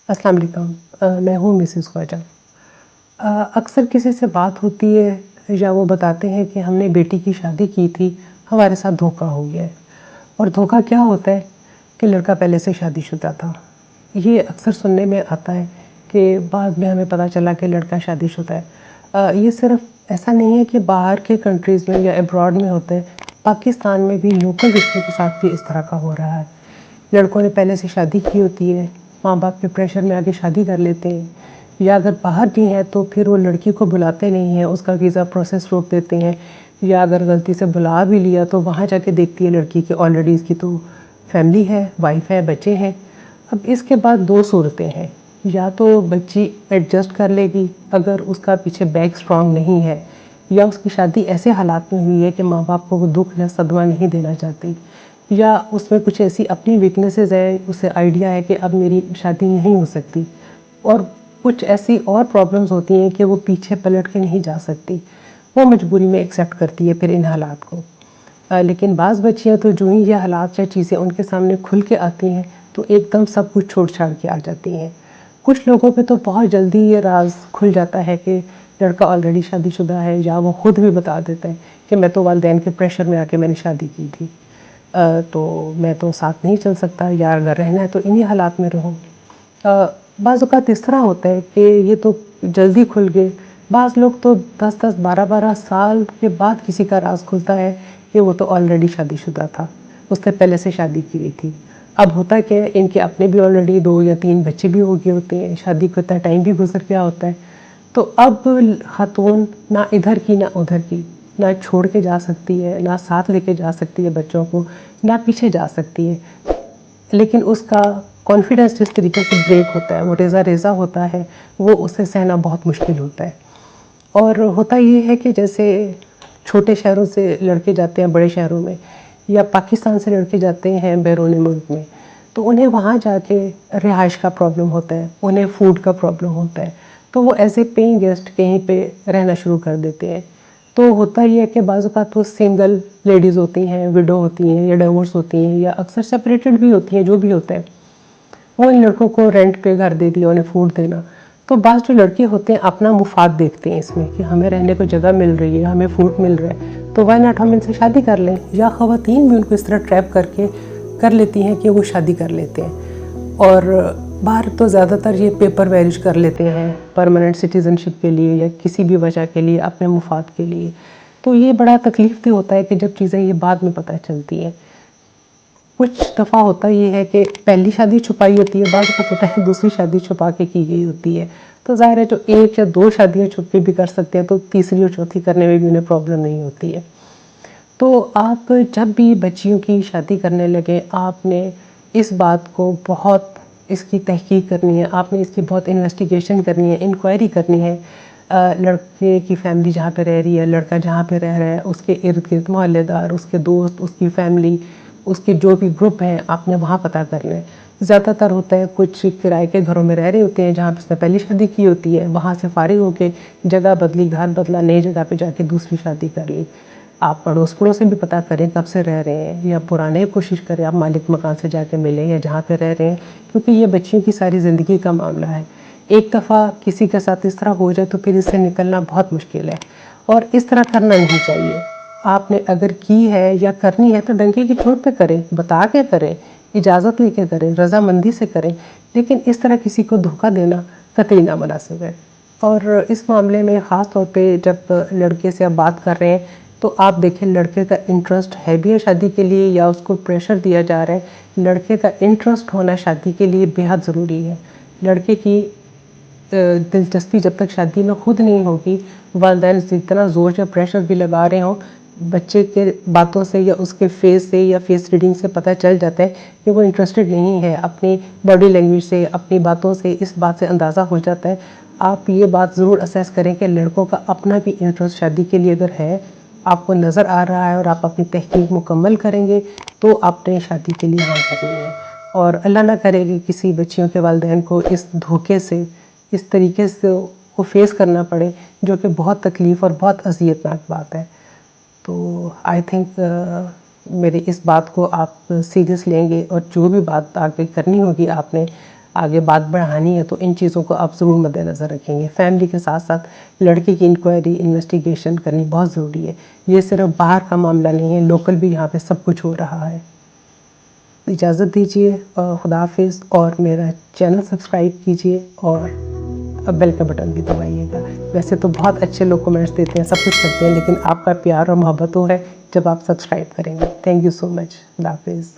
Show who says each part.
Speaker 1: السلام علیکم، میں ہوں مسز خواجہ۔ اکثر کسی سے بات ہوتی ہے یا وہ بتاتے ہیں کہ ہم نے بیٹی کی شادی کی تھی، ہمارے ساتھ دھوکہ ہو گیا ہے۔ اور دھوکہ کیا ہوتا ہے کہ لڑکا پہلے سے شادی شدہ تھا۔ یہ اکثر سننے میں آتا ہے کہ بعد میں ہمیں پتہ چلا کہ لڑکا شادی شدہ ہے۔ یہ صرف ایسا نہیں ہے کہ باہر کے کنٹریز میں یا ایبراڈ میں ہوتے ہیں، پاکستان میں بھی لوکل رشتے کے ساتھ بھی اس طرح کا ہو رہا ہے۔ لڑکوں نے پہلے سے شادی کی ہوتی ہے، ماں باپ کے پریشر میں آگے شادی کر لیتے ہیں، یا اگر باہر بھی ہیں تو پھر وہ لڑکی کو بلاتے نہیں ہیں، اس کا ویزا پروسیس روک دیتے ہیں، یا اگر غلطی سے بلا بھی لیا تو وہاں جا کے دیکھتی ہے لڑکی کہ آلریڈی اس کی تو فیملی ہے، وائف ہے، بچے ہیں۔ اب اس کے بعد دو صورتیں ہیں، یا تو بچی ایڈجسٹ کر لے گی اگر اس کا پیچھے بیک سٹرونگ نہیں ہے، یا اس کی شادی ایسے حالات میں ہوئی ہے کہ ماں باپ کو وہ دکھ یا صدمہ نہیں دینا چاہتی، یا اس میں کچھ ایسی اپنی ویکنیسز ہے، اسے آئیڈیا ہے کہ اب میری شادی نہیں ہو سکتی، اور کچھ ایسی اور پرابلمز ہوتی ہیں کہ وہ پیچھے پلٹ کے نہیں جا سکتی، وہ مجبوری میں ایکسیپٹ کرتی ہے پھر ان حالات کو۔ لیکن بعض بچیاں تو جو ہی یہ حالات یا چیزیں ان کے سامنے کھل کے آتی ہیں تو ایک دم سب کچھ چھوڑ چھاڑ کے آ جاتی ہیں۔ کچھ لوگوں پہ تو بہت جلدی یہ راز کھل جاتا ہے کہ لڑکا آلریڈی شادی شدہ ہے، یا وہ خود بھی بتا دیتا ہے کہ میں تو والدین کے پریشر میں آ کے میں نے شادی کی تھی، تو میں تو ساتھ نہیں چل سکتا، یا اگر رہنا ہے تو انہی حالات میں رہوں۔ بعض اوقات اس طرح ہوتا ہے کہ یہ تو جلدی کھل گئے، بعض لوگ تو 10 12 سال کے بعد کسی کا راز کھلتا ہے کہ وہ تو آلریڈی شادی شدہ تھا، اس نے پہلے سے شادی کی ہوئی تھی۔ اب ہوتا کہ ان کے اپنے بھی آلریڈی 2 یا 3 بچے بھی ہو گئے ہوتے ہیں، شادی کو اتنا ٹائم بھی گزر گیا ہوتا ہے، تو اب خاتون نہ ادھر کی نہ ادھر کی، نہ چھوڑ کے جا سکتی ہے، نہ ساتھ لے کے جا سکتی ہے بچوں کو، نہ پیچھے جا سکتی ہے۔ لیکن اس کا کانفیڈنس جس طریقے سے بریک ہوتا ہے، وہ ریزہ ریزہ ہوتا ہے، وہ اسے سہنا بہت مشکل ہوتا ہے۔ اور ہوتا یہ ہے کہ جیسے چھوٹے شہروں سے لڑکے جاتے ہیں بڑے شہروں میں، یا پاکستان سے لڑکے جاتے ہیں بیرون ملک میں، تو انہیں وہاں جا کے رہائش کا پرابلم ہوتا ہے، انہیں فوڈ کا پرابلم ہوتا ہے، تو وہ ایز اے پیئنگ گیسٹ کہیں پہ رہنا شروع کر دیتے ہیں۔ تو ہوتا یہ ہے کہ بعض اوقات وہ سنگل لیڈیز ہوتی ہیں، وڈو ہوتی ہیں، یا ڈیورس ہوتی ہیں، یا اکثر سپریٹڈ بھی ہوتی ہیں، جو بھی ہوتا ہے، وہ ان لڑکوں کو رینٹ پہ گھر دے دیا، انہیں فوڈ دینا۔ تو بعض جو لڑکے ہوتے ہیں اپنا مفاد دیکھتے ہیں اس میں کہ ہمیں رہنے کو جگہ مل رہی ہے، ہمیں فوڈ مل رہا ہے، تو وائی ناٹ ہم ان سے شادی کر لیں، یا خواتین بھی ان کو اس طرح ٹریپ کر کے کر لیتی ہیں کہ وہ شادی کر لیتے ہیں۔ اور باہر تو زیادہ تر یہ پیپر میرج کر لیتے ہیں پرماننٹ سٹیزن شپ کے لیے، یا کسی بھی وجہ کے لیے، اپنے مفاد کے لیے۔ تو یہ بڑا تکلیف دہ ہوتا ہے کہ جب چیزیں یہ بعد میں پتہ چلتی ہیں۔ کچھ دفعہ ہوتا یہ ہے کہ پہلی شادی چھپائی ہوتی ہے، بعض اوقات ہوتا ہے دوسری شادی چھپا کے کی گئی ہوتی ہے، تو ظاہر ہے جو 1 یا 2 شادیاں چھپ کے بھی کر سکتے ہیں تو تیسری اور چوتھی کرنے میں بھی انہیں پرابلم نہیں ہوتی ہے۔ تو آپ جب بھی بچیوں کی شادی کرنے لگیں، آپ نے اس بات کو بہت اس کی تحقیق کرنی ہے، آپ نے اس کی بہت انویسٹیگیشن کرنی ہے، انکوائری کرنی ہے۔ لڑکے کی فیملی جہاں پہ رہ رہی ہے، لڑکا جہاں پہ رہ رہا ہے، اس کے ارد گرد محلے دار، اس کے دوست، اس کی فیملی، اس کے جو بھی گروپ ہیں، آپ نے وہاں پتہ کرنا ہے۔ زیادہ تر ہوتا ہے کچھ کرائے کے گھروں میں رہ رہے ہوتے ہیں جہاں پہ اس نے پہلی شادی کی ہوتی ہے، وہاں سے فارغ ہو کے جگہ بدلی، گھر بدلا، نئی جگہ پہ جا کے دوسری شادی کر لی۔ آپ پڑوس پڑوس سے بھی پتہ کریں کب سے رہ رہے ہیں، یا پرانے کوشش کریں آپ مالک مکان سے جا کے ملیں، یا جہاں پہ رہ رہے ہیں، کیونکہ یہ بچیوں کی ساری زندگی کا معاملہ ہے۔ ایک دفعہ کسی کے ساتھ اس طرح ہو جائے تو پھر اس سے نکلنا بہت مشکل ہے، اور اس طرح کرنا نہیں چاہیے۔ آپ نے اگر کی ہے یا کرنی ہے تو ڈنکے کی چوٹ پہ کریں، بتا کے کریں، اجازت لے کے کریں، رضامندی سے کریں، لیکن اس طرح کسی کو دھوکہ دینا قطعی نامناسب ہے۔ اور اس معاملے میں خاص طور پہ جب لڑکے سے آپ بات کر رہے ہیں تو آپ دیکھیں لڑکے کا انٹرسٹ ہے بھی ہے شادی کے لیے، یا اس کو پریشر دیا جا رہا ہے۔ لڑکے کا انٹرسٹ ہونا شادی کے لیے بہت ضروری ہے۔ لڑکے کی دلچسپی جب تک شادی میں خود نہیں ہوگی، والدین اتنا زور یا پریشر بھی لگا رہے ہوں، بچے کے باتوں سے یا اس کے فیس سے یا فیس ریڈنگ سے پتہ چل جاتا ہے کہ وہ انٹرسٹڈ نہیں ہے، اپنی باڈی لینگویج سے، اپنی باتوں سے اس بات سے اندازہ ہو جاتا ہے۔ آپ یہ بات ضرور اسیس کریں کہ لڑکوں کا اپنا بھی انٹرسٹ شادی کے لیے اگر ہے، آپ کو نظر آ رہا ہے، اور آپ اپنی تحقیق مکمل کریں گے تو آپ نے شادی کے لیے ہاں کرنی ہے۔ اور اللہ نہ کرے کہ کسی بچیوں کے والدین کو اس دھوکے سے، اس طریقے سے کو فیس کرنا پڑے، جو کہ بہت تکلیف اور بہت اذیت ناک بات ہے۔ تو آئی تھنک میری اس بات کو آپ سیریس لیں گے، اور جو بھی بات آگے کرنی ہوگی آپ نے آگے بات بڑھانی ہے تو ان چیزوں کو آپ ضرور مد نظر رکھیں گے۔ فیملی کے ساتھ ساتھ لڑکے کی انکوائری انویسٹیگیشن کرنی بہت ضروری ہے، یہ صرف باہر کا معاملہ نہیں ہے، لوکل بھی یہاں پہ سب کچھ ہو رہا ہے۔ اجازت دیجیے، خدا حافظ، اور میرا چینل سبسکرائب کیجیے اور بیل کا بٹن بھی دبائیے گا۔ ویسے تو بہت اچھے لوگ کمنٹس دیتے ہیں، سب کچھ کرتے ہیں، لیکن آپ کا پیار اور محبت وہ ہے جب آپ سبسکرائب کریں گے۔ تھینک یو سو مچ، خدا حافظ۔